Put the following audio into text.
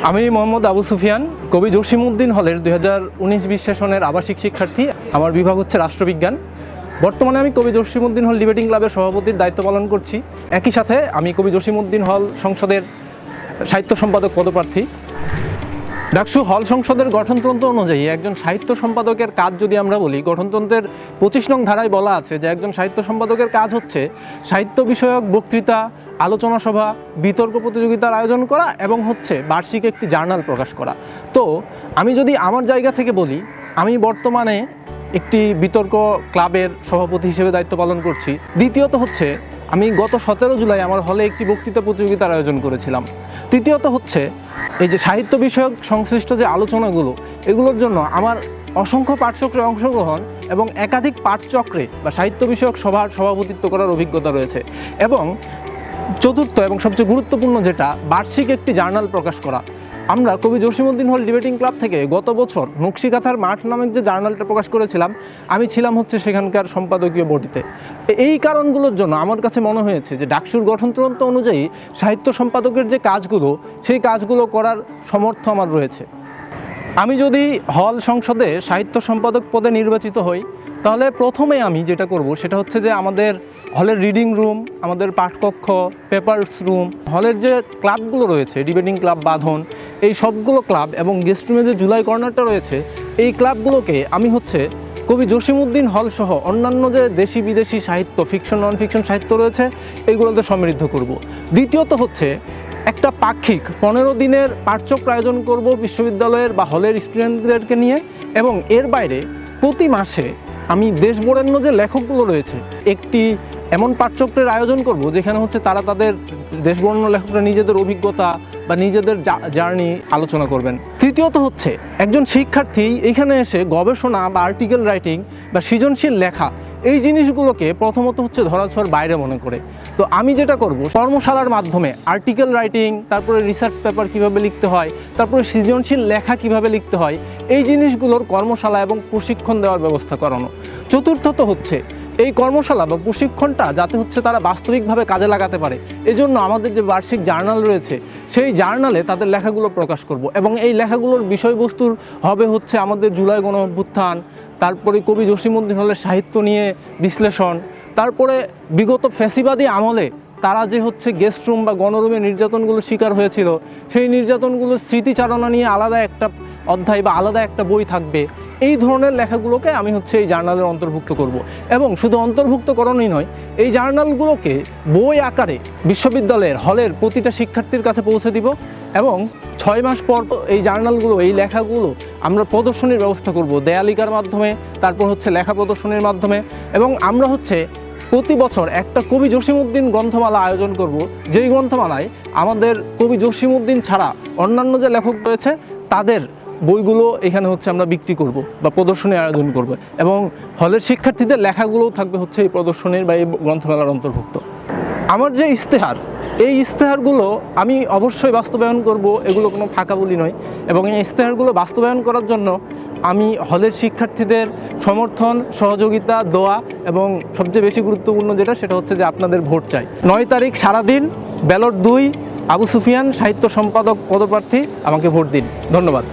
আমি মোহাম্মদ আবু সুফিয়ান, কবি জসিমউদ্দিন হলের 2019-20 সেশনের আবাসিক শিক্ষার্থী। আমার বিভাগ হচ্ছে রাষ্ট্রবিজ্ঞান। বর্তমানে আমি কবি জসিমউদ্দিন হল ডিবেটিং ক্লাবের সভাপতির দায়িত্ব পালন করছি। একই সাথে আমি কবি জসিমউদ্দিন হল সংসদের সাহিত্য সম্পাদক পদপ্রার্থী। ডাকসু হল সংসদের গঠনতন্ত্র অনুযায়ী একজন সাহিত্য সম্পাদকের কাজ যদি আমরা বলি, গঠনতন্ত্রের 25 নং ধারায় বলা আছে যে একজন সাহিত্য সম্পাদকের কাজ হচ্ছে সাহিত্য বিষয়ক বক্তৃতা, আলোচনা সভা, বিতর্ক প্রতিযোগিতার আয়োজন করা এবং হচ্ছে বার্ষিক একটি জার্নাল প্রকাশ করা। তো আমি যদি আমার জায়গা থেকে বলি, আমি বর্তমানে একটি বিতর্ক ক্লাবের সভাপতি হিসেবে দায়িত্ব পালন করছি। দ্বিতীয়ত হচ্ছে আমি গত 17 জুলাই আমার হলে একটি বক্তৃতা প্রতিযোগিতার আয়োজন করেছিলাম। তৃতীয়ত হচ্ছে এই যে সাহিত্য বিষয়ক সংশ্লিষ্ট যে আলোচনাগুলো, এগুলোর জন্য আমার অসংখ্য পাঠচক্রে অংশগ্রহণ এবং একাধিক পাঠচক্রে বা সাহিত্য বিষয়ক সভার সভাপতিত্ব করার অভিজ্ঞতা রয়েছে। এবং চতুর্থ এবং সবচেয়ে গুরুত্বপূর্ণ যেটা, বার্ষিক একটি জার্নাল প্রকাশ করা। আমরা কবি জসিমউদ্দিন হল ডিবেটিং ক্লাব থেকে গত বছর নকশিকাঁথার মাঠ নামক যে জার্নালটা প্রকাশ করেছিলাম, আমি ছিলাম হচ্ছে সেখানকার সম্পাদকীয় বডিতে। এই কারণগুলোর জন্য আমার কাছে মনে হয়েছে যে ডাকসুর গঠনতন্ত্র অনুযায়ী সাহিত্য সম্পাদকের যে কাজগুলো, সেই কাজগুলো করার সমর্থ আমার রয়েছে। আমি যদি হল সংসদে সাহিত্য সম্পাদক পদে নির্বাচিত হই, তাহলে প্রথমে আমি যেটা করব সেটা হচ্ছে যে আমাদের হলের রিডিং রুম, আমাদের পাঠকক্ষ, পেপারস রুম, হলের যে ক্লাবগুলো রয়েছে, ডিবেটিং ক্লাব, বাঁধন, এই সবগুলো ক্লাব এবং গেস্ট রুমে যে জুলাই কর্নারটা রয়েছে, এই ক্লাবগুলোকে আমি হচ্ছে কবি জসিমউদ্দিন হল সহ অন্যান্য যে দেশি বিদেশি সাহিত্য, ফিকশন, নন ফিকশন সাহিত্য রয়েছে, এইগুলোতে সমৃদ্ধ করব। দ্বিতীয়ত হচ্ছে একটা পাক্ষিক 15 দিনের পাঠচক্র আয়োজন করব বিশ্ববিদ্যালয়ের বা হলের স্টুডেন্টদেরকে নিয়ে। এবং এর বাইরে প্রতি মাসে আমি দেশবরেণ্য যে লেখকগুলো রয়েছে, একটি এমন পাঠচক্রের আয়োজন করব যেখানে হচ্ছে তারা তাদের দেশবরেণ্য লেখকরা নিজেদের অভিজ্ঞতা বা নিজেদের জার্নি আলোচনা করবেন। তৃতীয়ত হচ্ছে একজন শিক্ষার্থী এখানে এসে গবেষণা বা আর্টিকেল রাইটিং বা সৃজনশীল লেখা, এই জিনিসগুলোকে প্রথমত হচ্ছে ধরাছোঁয়ার বাইরে মনে করে। তো আমি যেটা করব, কর্মশালার মাধ্যমে আর্টিকেল রাইটিং, তারপরে রিসার্চ পেপার কীভাবে লিখতে হয়, তারপরে সৃজনশীল লেখা কীভাবে লিখতে হয়, এই জিনিসগুলোর কর্মশালা এবং প্রশিক্ষণ দেওয়ার ব্যবস্থা করানো। চতুর্থত হচ্ছে এই কর্মশালা বা প্রশিক্ষণটা যাতে হচ্ছে তারা বাস্তবিকভাবে কাজে লাগাতে পারে, এজন্য আমাদের যে বার্ষিক জার্নাল রয়েছে, সেই জার্নালে তাদের লেখাগুলো প্রকাশ করব। এবং এই লেখাগুলোর বিষয়বস্তুর হবে হচ্ছে আমাদের জুলাই গণ অভ্যুত্থান, তারপরে কবি জসিমউদ্দিন হলের সাহিত্য নিয়ে বিশ্লেষণ, তারপরে বিগত ফ্যাসিবাদী আমলে তারা যে হচ্ছে গেস্ট রুম বা গণরুমে নির্যাতনগুলো শিকার হয়েছিল, সেই নির্যাতনগুলোর স্মৃতিচারণা নিয়ে আলাদা একটা অধ্যায় বা আলাদা একটা বই থাকবে। এই ধরনের লেখাগুলোকে আমি হচ্ছে এই জার্নালের অন্তর্ভুক্ত করব। এবং শুধু অন্তর্ভুক্তকরণই নয়, এই জার্নালগুলোকে বই আকারে বিশ্ববিদ্যালয়ের হলের প্রতিটা শিক্ষার্থীর কাছে পৌঁছে দিব। এবং 6 মাস পর এই জার্নালগুলো, এই লেখাগুলো আমরা প্রদর্শনীর ব্যবস্থা করব, দেয়ালিকার মাধ্যমে, তারপর হচ্ছে লেখা প্রদর্শনীর মাধ্যমে। এবং আমরা হচ্ছে প্রতি বছর একটা কবি জসিমউদ্দিন গ্রন্থমালা আয়োজন করব, যেই গ্রন্থমালায় আমাদের কবি জসিমউদ্দিন ছাড়া অন্যান্য যে লেখক রয়েছে তাদের বইগুলো এখানে হচ্ছে আমরা বিক্রি করব বা প্রদর্শনী আয়োজন করব। এবং হলের শিক্ষার্থীদের লেখাগুলোও থাকবে হচ্ছে এই প্রদর্শনীর বা এই গ্রন্থমেলার অন্তর্ভুক্ত। আমার যে ইশতেহার, এই ইশতেহারগুলো আমি অবশ্যই বাস্তবায়ন করব, এগুলো কোনো ফাঁকা বলি নয়। এবং এই ইশতেহারগুলো বাস্তবায়ন করার জন্য আমি হলের শিক্ষার্থীদের সমর্থন, সহযোগিতা, দোয়া এবং সবচেয়ে বেশি গুরুত্বপূর্ণ যেটা, সেটা হচ্ছে যে আপনাদের ভোট চাই। 9 তারিখ সারাদিন ব্যালট 2, আবু সুফিয়ান সাহিত্য সম্পাদক পদপ্রার্থী, আমাকে ভোট দিন। ধন্যবাদ।